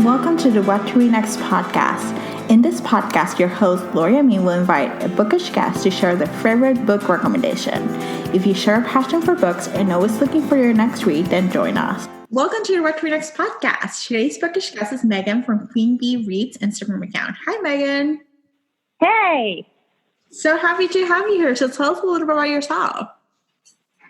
and welcome to the What to Read Next podcast. In this podcast, your host, Gloria Me, will invite a bookish guest to share their favorite book recommendation. If you share a passion for books and always looking for your next read, then join us. Welcome to the What to Read Next podcast. Today's bookish guest is Megan from Queen Bee Reads Instagram account. Hi, Megan. Hey. So happy to have you here. So tell us a little bit about yourself.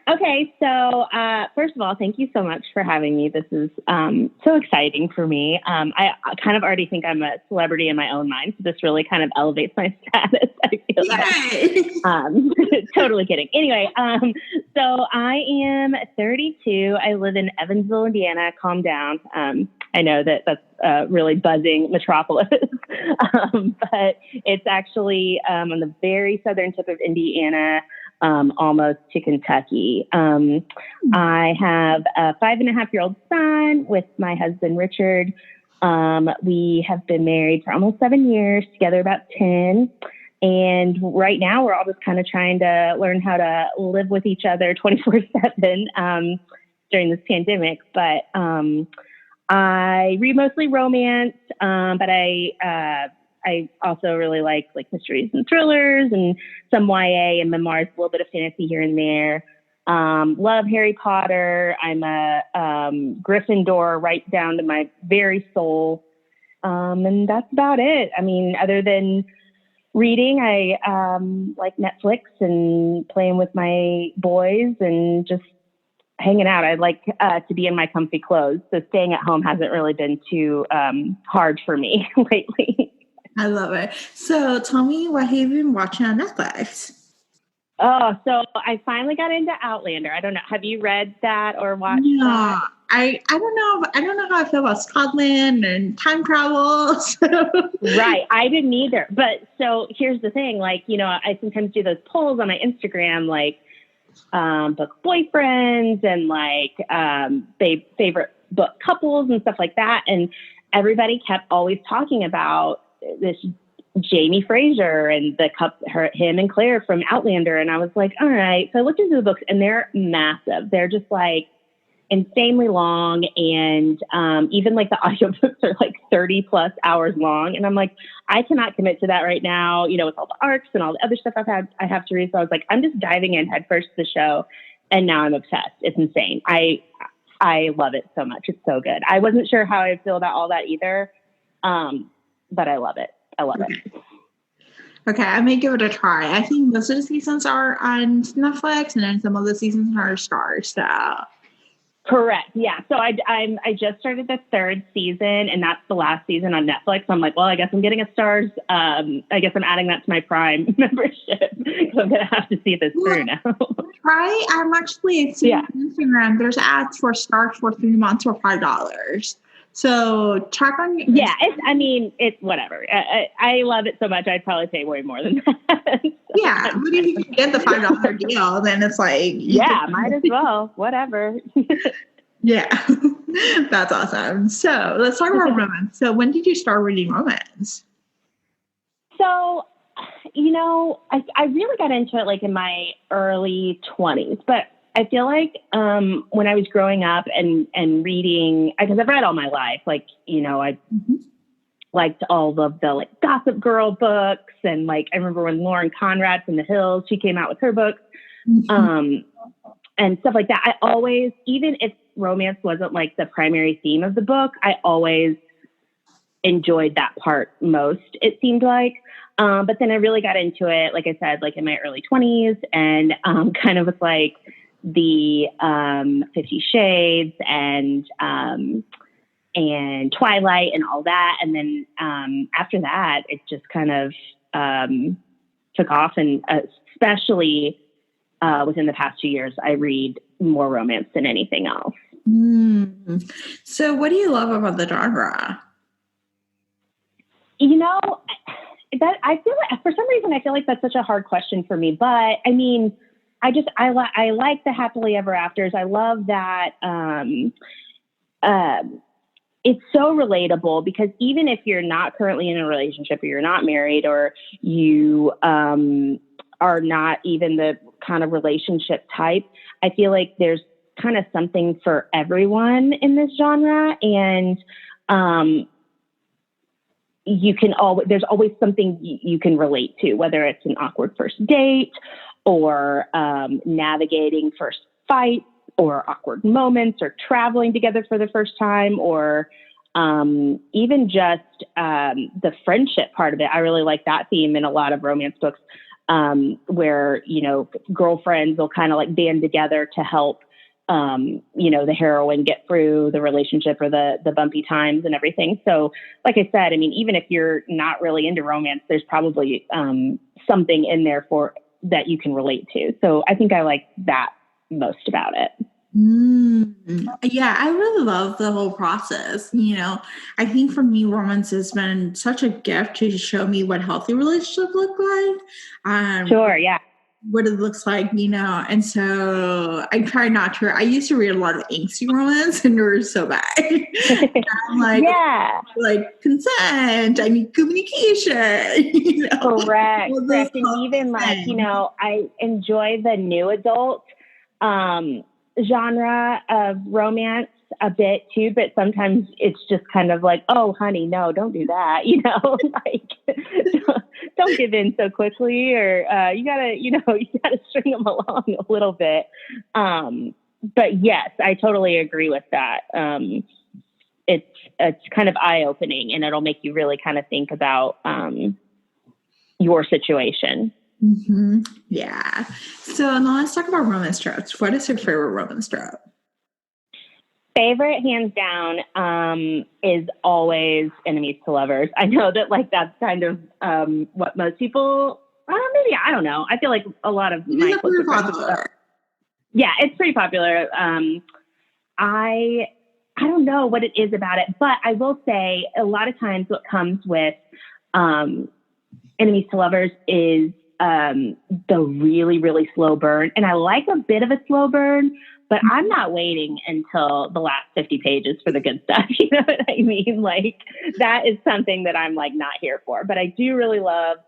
Okay, so first of all, thank you so much for having me. This is so exciting for me. I kind of already think I'm a celebrity in my own mind, so this really kind of elevates my status. I feel like. Totally kidding. Anyway, so I am 32. I live in Evansville, Indiana. Calm down. I know that's a really buzzing metropolis, but it's actually on the very southern tip of Indiana. Almost to Kentucky. I have a 5.5-year-old son with my husband, Richard. We have been married for almost 7 years, together about 10. And right now we're all just kind of trying to learn how to live with each other 24/7 during this pandemic. But I read mostly romance, but I also really like mysteries and thrillers and some YA and memoirs, a little bit of fantasy here and there. Love Harry Potter. I'm a Gryffindor right down to my very soul. And that's about it. I mean, other than reading, I like Netflix and playing with my boys and just hanging out. I like to be in my comfy clothes. So staying at home hasn't really been too hard for me lately. I love it. So tell me, what have you been watching on Netflix? Oh, so I finally got into Outlander. I don't know. Have you read that or watched that? I don't know. I don't know how I feel about Scotland and time travel. Right. I didn't either. But so here's the thing. I sometimes do those polls on my Instagram, book boyfriends and favorite book couples and stuff like that. And everybody kept always talking about this Jamie Fraser and him and Claire from Outlander. And I was like, all right. So I looked into the books and they're massive. They're just insanely long. And even the audiobooks are 30 plus hours long. And I'm like, I cannot commit to that right now, with all the arcs and all the other stuff I have to read. So I was like, I'm just diving in headfirst to the show. And now I'm obsessed. It's insane. I love it so much. It's so good. I wasn't sure how I feel about all that either. But I love it. I love it. Okay, I may give it a try. I think most of the seasons are on Netflix, and then some of the seasons are Stars. So. Correct. Yeah. So I just started the 3rd season, and that's the last season on Netflix. So I'm like, well, I guess I'm getting a Stars. I guess I'm adding that to my Prime membership because I'm gonna have to see this through now. Try. I'm actually seeing on Instagram. There's ads for Stars for 3 months for $5. So check on your it's whatever. I love it so much. I'd probably pay way more than that. Yeah, but if you can get the $5 deal, then it's might as well. Whatever. Yeah, that's awesome. So let's talk about romance. So when did you start reading romance? So, I really got into it in my early 20s, but I feel like when I was growing up and reading, because I've read all my life, I liked all of the Gossip Girl books. And I remember when Lauren Conrad from The Hills, she came out with her books and stuff like that. I always, even if romance wasn't the primary theme of the book, I always enjoyed that part most, it seemed like. But then I really got into it, like I said, in my early 20s and kind of with the 50 Shades and Twilight and all that. And then after that, it just kind of took off. And especially within the past 2 years, I read more romance than anything else. So what do you love about the genre? That I feel for some reason, I feel like that's such a hard question for me. But I mean, I like the happily ever afters. I love that it's so relatable because even if you're not currently in a relationship or you're not married or you are not even the kind of relationship type, I feel like there's kind of something for everyone in this genre. And there's always something you can relate to, whether it's an awkward first date or navigating first fights or awkward moments or traveling together for the first time or even just the friendship part of it. I really like that theme in a lot of romance books where, girlfriends will kind of like band together to help, the heroine get through the relationship or the bumpy times and everything. So like I said, I mean, even if you're not really into romance, there's probably something in there that you can relate to. So I think I like that most about it. Yeah, I really love the whole process. I think for me, romance has been such a gift to show me what healthy relationships look like. Sure, yeah. What it looks like, and so I try not to. I used to read a lot of angsty romance, and they were so bad. I'm like, yeah, like consent. I need communication. Correct. And even I enjoy the new adult genre of romance a bit too, but sometimes it's just kind of like, oh honey, no, don't do that, like don't give in so quickly, or you gotta string them along a little bit. But yes, I totally agree with that. It's kind of eye-opening, and it'll make you really kind of think about your situation. Mm-hmm. Yeah. So now let's talk about romance tropes. What is your favorite romance trope? Favorite, hands down, is always enemies to lovers. I know that that's kind of what most people, maybe, I don't know. I feel like a lot of my close friends. Yeah, it's pretty popular. I don't know what it is about it, but I will say a lot of times what comes with enemies to lovers is the really, really slow burn. And I like a bit of a slow burn, but I'm not waiting until the last 50 pages for the good stuff. You know what I mean? Like that is something that I'm like not here for, but I do really love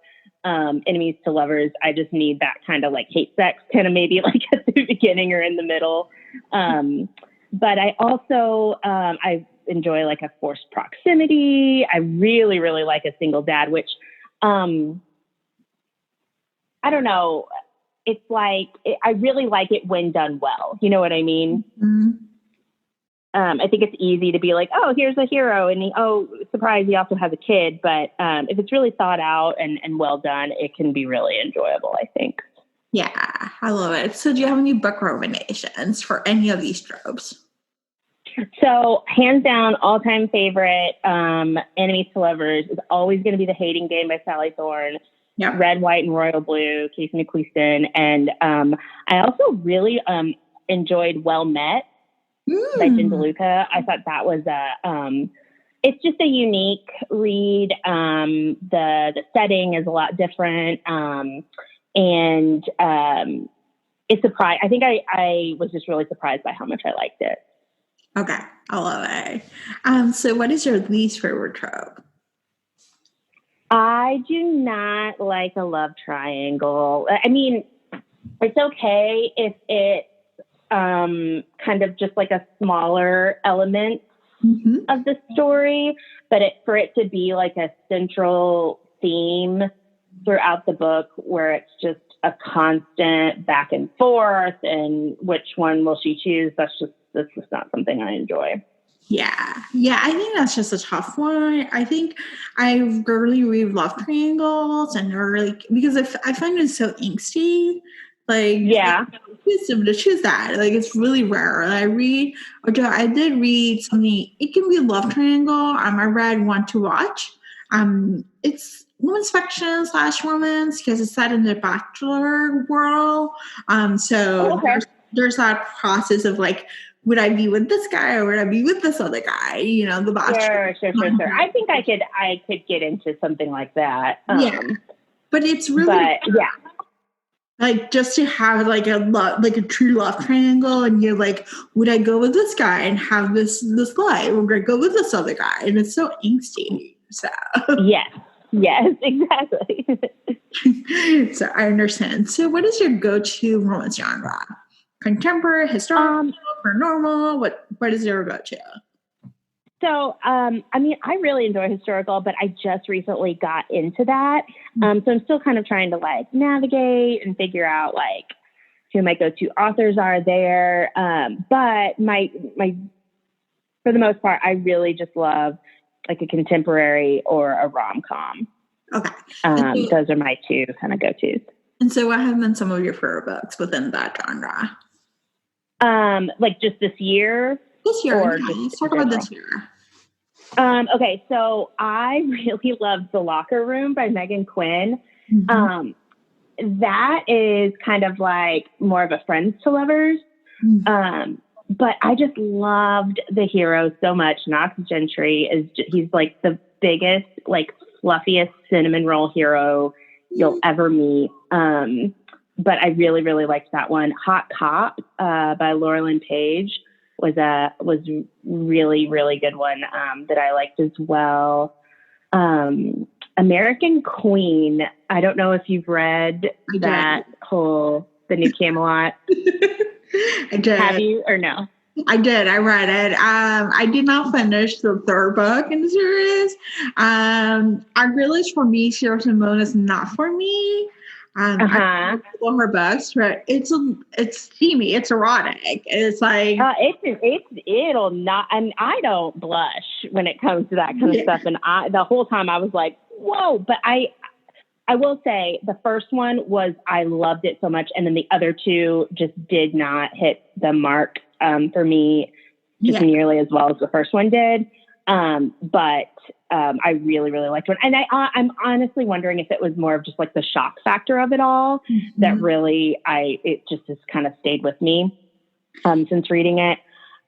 enemies to lovers. I just need that kind of like hate sex kind of maybe like at the beginning or in the middle. But I also, I enjoy like a forced proximity. I really, really like a single dad, which, I don't know. It's like, I really like it when done well. You know what I mean? Mm-hmm. I think it's easy to be like, oh, here's a hero. And surprise, he also has a kid. But if it's really thought out and well done, it can be really enjoyable, I think. Yeah, I love it. So do you have any book recommendations for any of these tropes? So hands down, all-time favorite, Enemies to Lovers is always going to be The Hating Game by Sally Thorne. Yep. Red, White, and Royal Blue, Casey McQuiston. And I also really enjoyed Well Met by Jen DeLuca. I thought that was it's just a unique read. The setting is a lot different. And it surprised. I think I was just really surprised by how much I liked it. Okay, I love it. So what is your least favorite trope? I do not like a love triangle. I mean, it's okay if it's kind of just like a smaller element of the story, but for it to be like a central theme throughout the book where it's just a constant back and forth and which one will she choose, that's just not something I enjoy. Yeah, I think that's just a tough one. I think I rarely read love triangles and because I find it so angsty. Like, yeah, to choose that. Like, it's really rare. I did read something. It can be a love triangle. I read Want to Watch. It's women's fiction / romance because it's set in the bachelor world. There's that process of like, would I be with this guy or would I be with this other guy? The bachelor. Sure. I think I could get into something like that. Yeah, but it's really, like just to have like a true love triangle, and you're like, would I go with this guy and have this life, or would I go with this other guy? And it's so angsty. So yes, exactly. So I understand. So what is your go-to romance genre? Contemporary, historical, paranormal? What is your go-to? So, I mean, I really enjoy historical, but I just recently got into that. So I'm still kind of trying to like navigate and figure out like who my go-to authors are there. But my, for the most part, I really just love like a contemporary or a rom-com. Okay. Those are my two kind of go-tos. And so what have been some of your favorite books within that genre? Like just this year? This year, or yeah. just Let's talk about this year. Okay, so I really loved The Locker Room by Megan Quinn. Mm-hmm. That is kind of like more of a friends to lovers. Mm-hmm. But I just loved the hero so much. Knox Gentry he's like the biggest, like fluffiest cinnamon roll hero you'll ever meet. But I really, really liked that one. Hot Cop by Laura Lynn Page was really, really good one that I liked as well. American Queen. I don't know if you've read the new Camelot. I did. Have you or no? I did. I read it. I did not finish the third book in the series. I realized for me, Sierra Simone is not for me. I love her books, but it's steamy, it's erotic. It's like it'll not, and I don't blush when it comes to that kind of stuff. And the whole time I was like, whoa! But I will say the first one I loved it so much, and then the other two just did not hit the mark for me nearly as well as the first one did. But I really, really liked it. And I'm honestly wondering if it was more of just like the shock factor of it all that really, it just has kind of stayed with me, since reading it.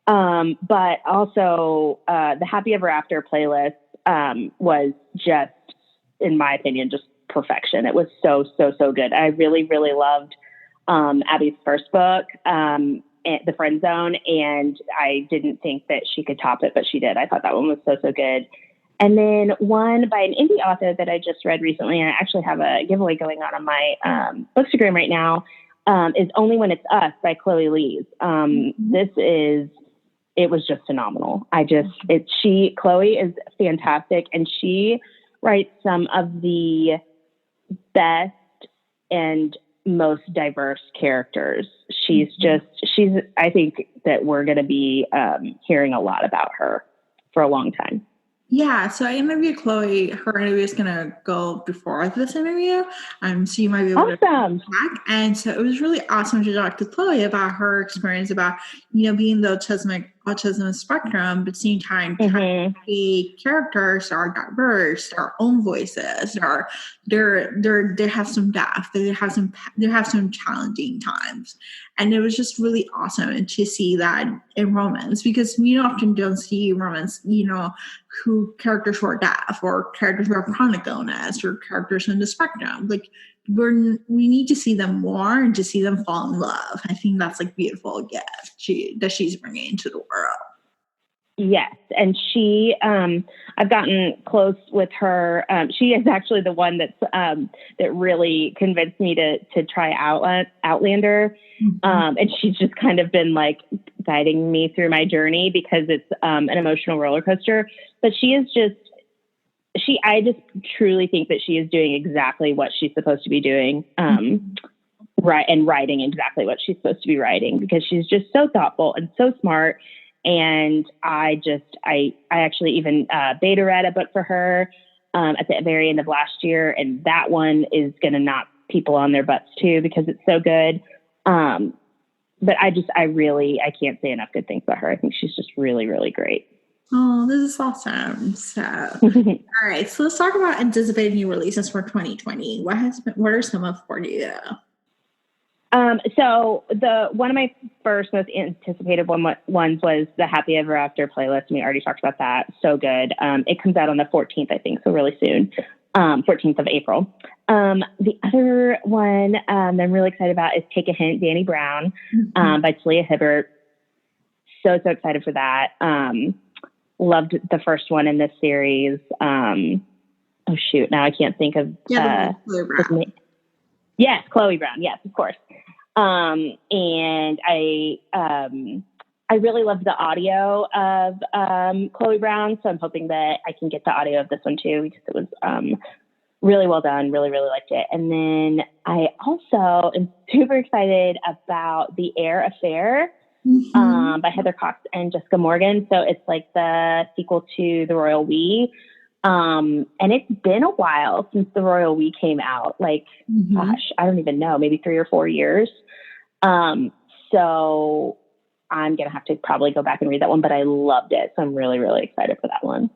But also, the Happy Ever After playlist, was just, in my opinion, just perfection. It was so, so, so good. I really, really loved, Abby's first book, The Friend Zone, and I didn't think that she could top it, but she did. I thought that one was so, so good. And then one by an indie author that I just read recently, and I actually have a giveaway going on my Bookstagram right now, is Only When It's Us by Chloe Lees. It was just phenomenal. Chloe is fantastic, and she writes some of the best and most diverse characters. I think that we're going to be hearing a lot about her for a long time. Yeah, so I interviewed Chloe. Her interview is going to go before this interview. So you might be able to back. And so it was really awesome to talk to Chloe about her experience about, being the autism spectrum, but at the same time, the characters are diverse, their own voices, they have some depth, they have some challenging times. And it was just really awesome to see that in romance, because we often don't see romance, who characters who are deaf or characters who are chronic illness or characters in the spectrum. Like we need to see them more and to see them fall in love. I think that's like beautiful gift that she's bringing into the world. Yes. And she, I've gotten close with her. She is actually the one that really convinced me to try Outlander. And she's just kind of been like guiding me through my journey, because it's an emotional roller coaster. But I just truly think that she is doing exactly what she's supposed to be doing. Right. And writing exactly what she's supposed to be writing, because she's just so thoughtful and so smart. And I actually even beta read a book for her at the very end of last year. And that one is going to knock people on their butts too, because it's so good. But I can't say enough good things about her. I think she's just really, really great. Oh, this is awesome. So, all right. So let's talk about anticipated new releases for 2020. What are some of for you? So one of my first most anticipated ones was the Happy Ever After playlist. We already talked about that. So good. It comes out on the 14th, I think. So really soon, 14th of April. The other one that I'm really excited about is Take a Hint, Danny Brown, by Talia Hibbert. So excited for that. Loved the first one in this series. Oh shoot. Now I can't think of, Chloe Brown. Yes, Chloe Brown. Yes, of course. And I I really loved the audio of Chloe Brown, so I'm hoping that I can get the audio of this one too, because it was really well done. Really, really liked it. And then I also am super excited about The Air Affair by Heather Cox and Jessica Morgan. So it's like the sequel to The Royal We. And it's been a while since The Royal We came out. Like, gosh, I don't even know, maybe 3 or 4 years. So I'm going to have to probably go back and read that one, but I loved it. So I'm really, really excited for that one.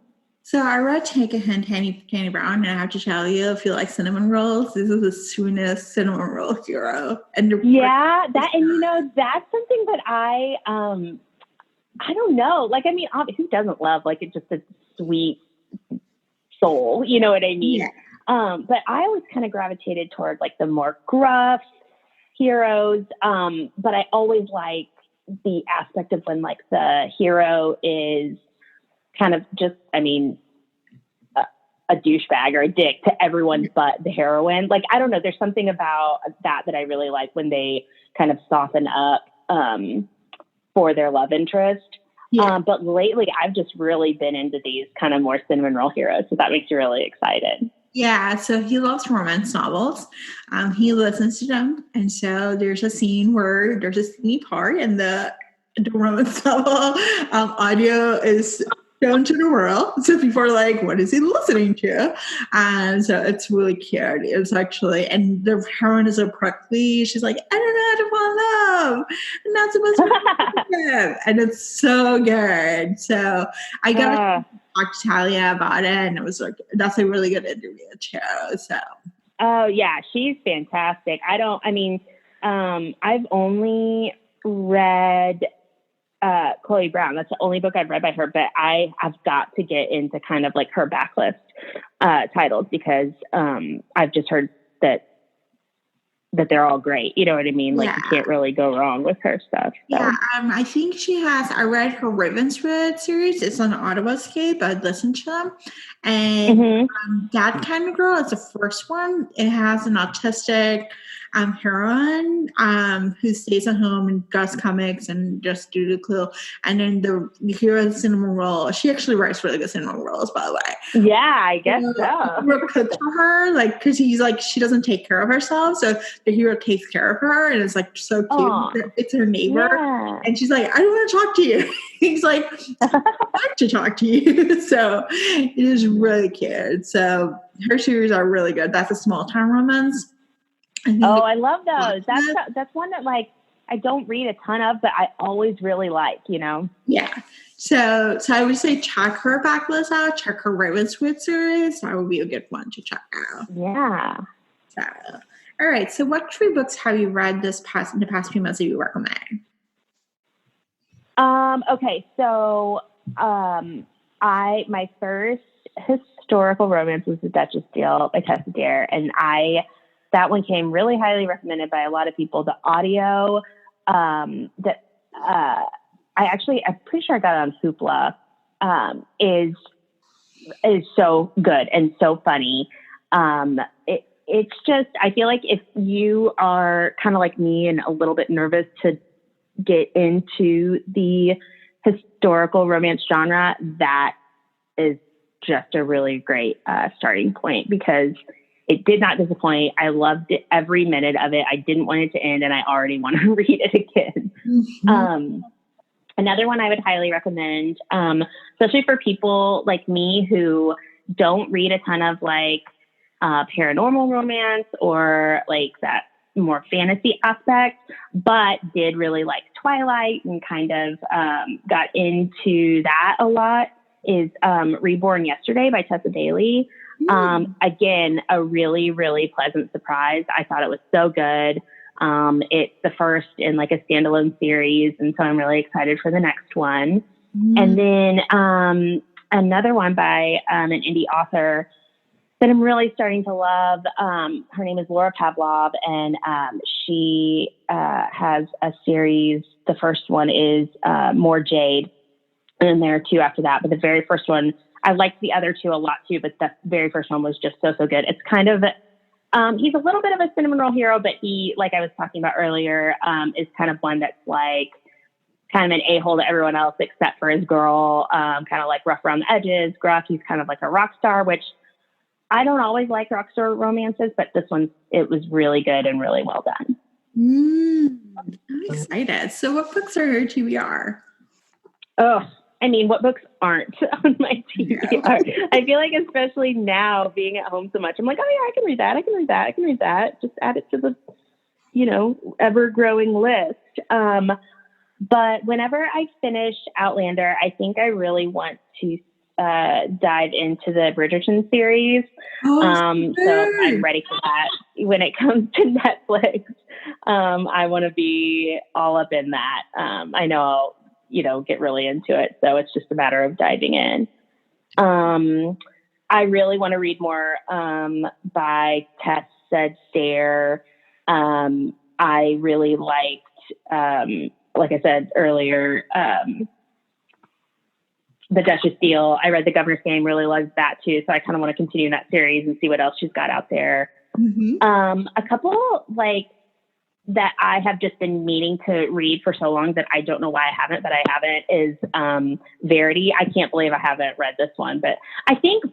So I read Take a Hint, Tanny Brown, and I have to tell you, if you like cinnamon rolls, this is the sweetest cinnamon roll hero. And yeah, that's something that I don't know. Like, I mean, who doesn't love like it's just a sweet soul? You know what I mean? Yeah. But I always kind of gravitated toward like the more gruff heroes. But I always like the aspect of when like the hero is kind of just, I mean, a douchebag or a dick to everyone but the heroine. Like, I don't know. There's something about that I really like when they kind of soften up for their love interest. Yeah. But lately I've just really been into these kind of more cinnamon roll heroes. So that makes you really excited. Yeah, so he loves romance novels. He listens to them. And so there's a scene where there's a steamy part and the romance novel audio is shown to the world. So people are like, what is he listening to? And so it's really cute. It's actually, and the heroine is so prickly. She's like, I don't know how to fall in love. I'm not supposed to be him. And it's so good. So I got to talk to Talia about it, and it was like, that's a really good interview too. So. Oh yeah, she's fantastic. I've only read Chloe Brown. That's the only book I've read by her, but I've got to get into kind of like her backlist titles, because I've just heard that they're all great. You know what I mean? Like, you can't really go wrong with her stuff. So. Yeah, I think I read her Ravenswood series. It's on Audiblescape. I'd listen to them. And That Kind of Girl is the first one. It has an autistic heroine who stays at home and does comics and just do the clue. And then the hero of cinnamon roll. She actually writes really good cinnamon rolls, by the way. Yeah, I guess so. The hero cooks for her, like, because he's like, she doesn't take care of herself, so the hero takes care of her, and it's like so cute. Aww. It's her neighbor, and she's like, I don't want to talk to you. He's like, I want to talk to you. So it is really cute. So her series are really good. That's a small town romance. I love those. That's one that, like, I don't read a ton of, but I always really like, you know? Yeah. So I would say check her backlist out, check her Ravenswood series. That would be a good one to check out. Yeah. So, all right. So what 3 books have you read in the past few months that you recommend? Okay. So, my first historical romance was The Duchess Deal by Tessa Dare, and that one came really highly recommended by a lot of people. The audio, I'm pretty sure I got it on Hoopla, is so good and so funny. It's just, I feel like if you are kind of like me and a little bit nervous to get into the historical romance genre, that is just a really great starting point, because it did not disappoint. I loved it, every minute of it. I didn't want it to end, and I already want to read it again. Another one I would highly recommend, especially for people like me who don't read a ton of like paranormal romance or like that more fantasy aspect, but did really like Twilight and kind of got into that a lot, is Reborn Yesterday by Tessa Daly. Again, a really, really pleasant surprise. I thought it was so good. It's the first in like a standalone series, and so I'm really excited for the next one. And then another one by an indie author that I'm really starting to love. Her name is Laura Pavlov, and she has a series. The first one is More Jade, and then there are 2 after that. But the very first one, I liked the other 2 a lot too, but the very first one was just so good. It's kind of, he's a little bit of a cinnamon roll hero, but he, like I was talking about earlier, is kind of one that's like kind of an a-hole to everyone else except for his girl, kind of like rough around the edges, gruff. He's kind of like a rock star, which I don't always like rock star romances, but this one, it was really good and really well done. I'm excited. So what books are your TBR? Oh, I mean, what books aren't on my TBR? I feel like especially now being at home so much, I'm like, oh yeah, I can read that. I can read that. I can read that. Just add it to the, ever-growing list. But whenever I finish Outlander, I think I really want to dive into the Bridgerton series. So I'm ready for that. When it comes to Netflix, I want to be all up in that. I know I'll, get really into it. So it's just a matter of diving in. I really want to read more by Tess Said Stare. I really liked, like I said earlier, The Duchess Deal. I read The Governor's Game, really loved that too. So I kind of want to continue that series and see what else she's got out there. A couple that I have just been meaning to read for so long that I don't know why I haven't, but I haven't, is Verity. I can't believe I haven't read this one, but I think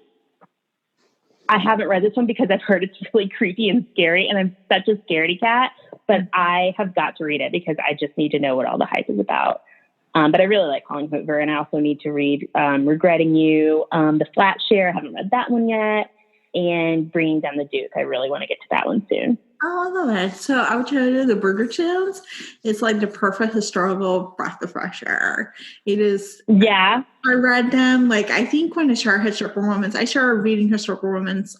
I haven't read this one because I've heard it's really creepy and scary, and I'm such a scaredy cat, but I have got to read it because I just need to know what all the hype is about. But I really like Colin Hoover, and I also need to read Regretting You, The Flat Share. I haven't read that one yet. And Bringing Down the Duke. I really want to get to that one soon. Oh, I love it. So I would tell you the Bridgertons is like the perfect historical breath of fresh air. It is. Yeah. I read them, I think when I started historical romance, I started reading historical romance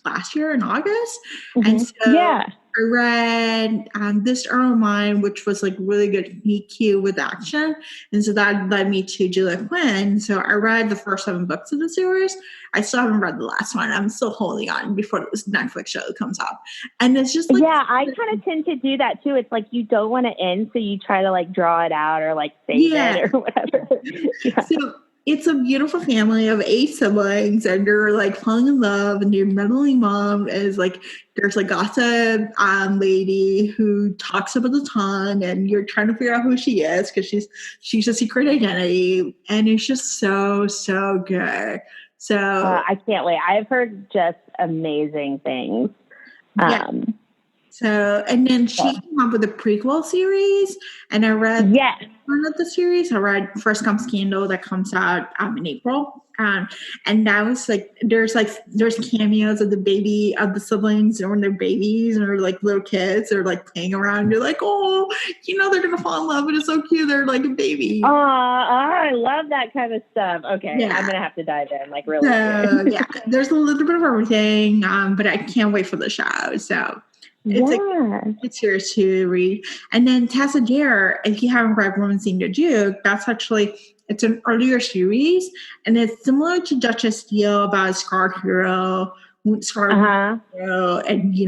last year in August. And so I read This Earl of Mine, which was really good, neat, cute with action. And so that led me to Julia Quinn. So I read the first 7 books of the series. I still haven't read the last one. I'm still holding on before this Netflix show comes up. And it's just I kind of tend to do that too. It's you don't want to end, so you try to draw it out or save it or whatever. So it's a beautiful family of 8 siblings, and they're falling in love, and their meddling mom is there's a gossip lady who talks about the tongue, and you're trying to figure out who she is because she's a secret identity, and it's just so good. So I can't wait. I've heard just amazing things. So, and then she came up with a prequel series, and I read one of the series. I read First Come Scandal that comes out in April. And that was there's cameos of the siblings when they're babies or little kids or playing around. You're oh, they're gonna fall in love, and it's so cute. They're a baby. Oh, I love that kind of stuff. Okay, I'm gonna have to dive in really. So, there's a little bit of everything, but I can't wait for the show. So. It's yours to read. And then Tessa Dare, if you haven't read Romancing the Duke, it's an earlier series, and it's similar to Duchess Deal about a scarred hero, and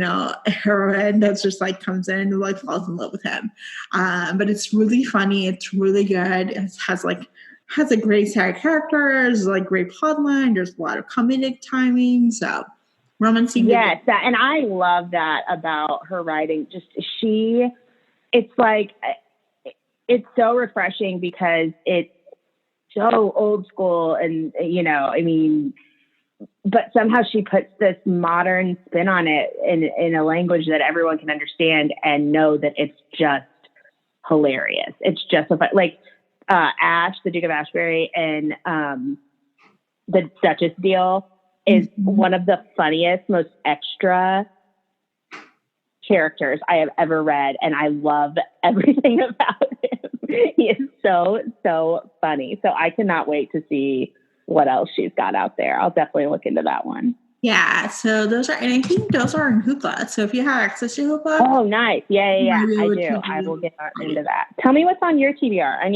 a heroine that's just comes in and falls in love with him. But it's really funny. It's really good. It has a great set of characters, great plot line. There's a lot of comedic timing. So. Romancing. And I love that about her writing. Just it's so refreshing because it's so old school, and but somehow she puts this modern spin on it in a language that everyone can understand and know that it's just hilarious. It's just Ash, the Duke of Ashbury, and the Duchess Deal is one of the funniest, most extra characters I have ever read, and I love everything about him. He is so funny. So I cannot wait to see what else she's got out there. I'll definitely look into that one. Yeah, so those are, and I think those are in Hoopla. So if you have access to Hoopla, oh, nice, yeah, I do. I will get into that. Tell me what's on your TBR. I'm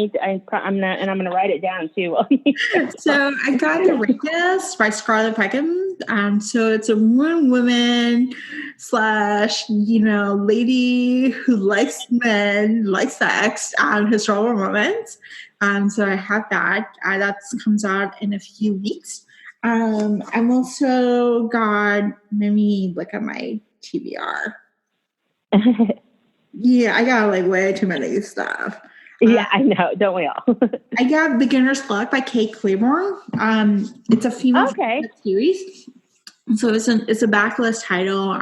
gonna write it down too. So I got The Rapist by Scarlett Peckham. So it's a woman / lady who likes men, likes sex, historical romance. So I have that. That comes out in a few weeks. I'm also got, let me look at my TBR. Yeah, I got way too many stuff. Yeah, I know. Don't we all? I got Beginner's Luck by Kate Claiborne. It's a female Okay. series. So it's a backlist title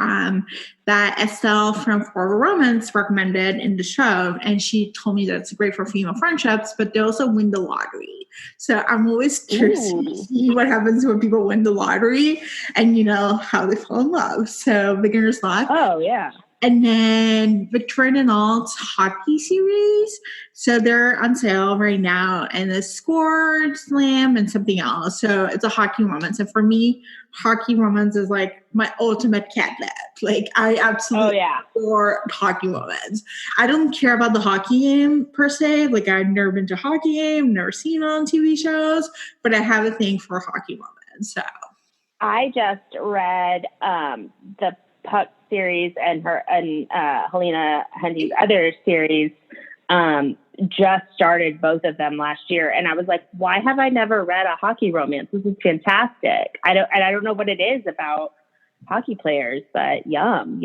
that Estelle from Forward Romance recommended in the show, and she told me that it's great for female friendships, but they also win the lottery. So I'm always curious to see what happens when people win the lottery and, how they fall in love. So Beginner's Luck. Oh, yeah. And then Victoria and Alt's hockey series. So they're on sale right now, and the Score, Slam, and something else. So it's a hockey romance. And for me, hockey romance is like my ultimate catnip. Like I absolutely adore hockey romance. I don't care about the hockey game per se. Like I've never been to a hockey game, never seen it on TV shows, but I have a thing for hockey romance. So I just read the Puck series and Helena Hunting's other series just started both of them last year, and I was like, why have I never read a hockey romance? This is fantastic. I don't know what it is about hockey players, but yum.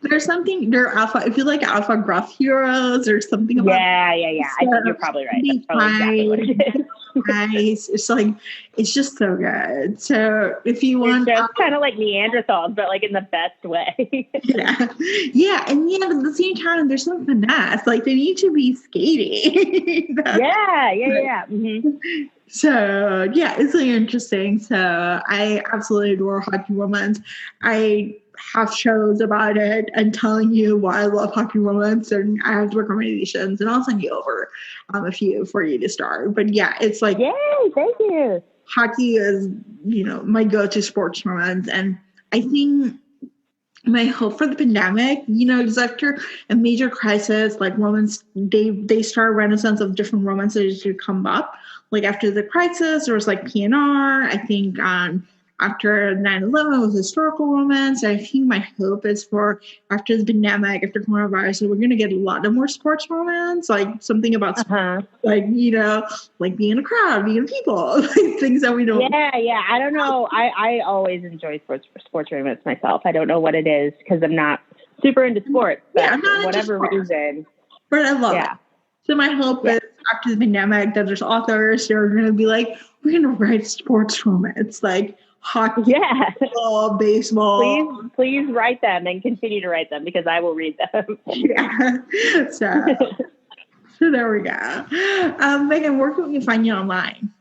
There's something, they're alpha, if you like alpha gruff heroes or something about I think you're probably right. That's probably exactly what it is. Nice. It's just so good. So if you want, it's just kind of like Neanderthals, but like in the best way. yeah, and yet at the same time, there's some finesse. Like they need to be skating. Yeah. Mm-hmm. So yeah, it's really interesting. So I absolutely adore hockey romance. I have shows about it and telling you why I love hockey romance, and I have recommendations, and I'll send you over a few for you to start. But yeah, it's like, yay, thank you. Hockey is, my go-to sports romance, and I think my hope for the pandemic, is after a major crisis, like romance, they start a renaissance of different romances to come up. Like after the crisis, there was like PNR. I think after 9/11 was historical romance. I think my hope is for after the pandemic, after coronavirus, we're going to get a lot of more sports romance, like something about sports, like, like being in a crowd, being in people, like things that we don't. Yeah. I don't know. I always enjoy sports romance myself. I don't know what it is because I'm not super into sports, but for whatever reason. But I love it. So my hope is after the pandemic that there's authors who are going to be like, we're going to write sports romance, like hockey, football, baseball. Please write them and continue to write them because I will read them. So there we go. Megan, where can we find you online?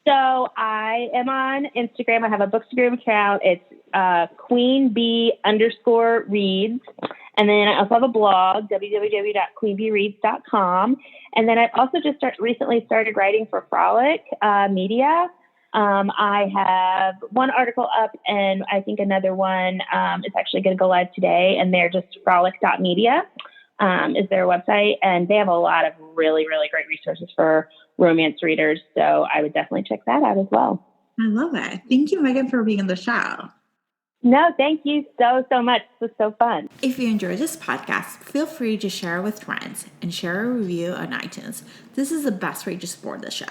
So I am on Instagram. I have a Bookstagram account. It's queenbee_reads. And then I also have a blog, www.queenbeereads.com. And then I've also just recently started writing for Frolic Media. I have one article up, and I think another one is actually going to go live today. And they're just frolic.media is their website. And they have a lot of really, really great resources for romance readers. So I would definitely check that out as well. I love it. Thank you, Megan, for being on the show. No, thank you so much. This was so fun. If you enjoyed this podcast, feel free to share it with friends and share a review on iTunes. This is the best way to support the show.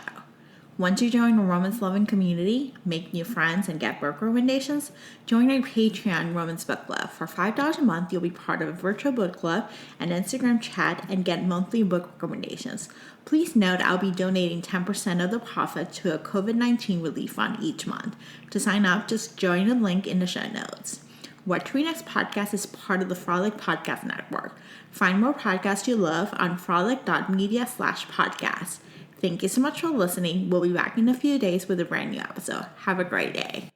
Want to join a romance-loving community, make new friends, and get book recommendations? Join our Patreon Romance Book Club. For $5 a month, you'll be part of a virtual book club, an Instagram chat, and get monthly book recommendations. Please note I'll be donating 10% of the profit to a COVID-19 relief fund each month. To sign up, just join the link in the show notes. What to Read Next podcast is part of the Frolic Podcast Network. Find more podcasts you love on frolic.media/podcast. Thank you so much for listening. We'll be back in a few days with a brand new episode. Have a great day.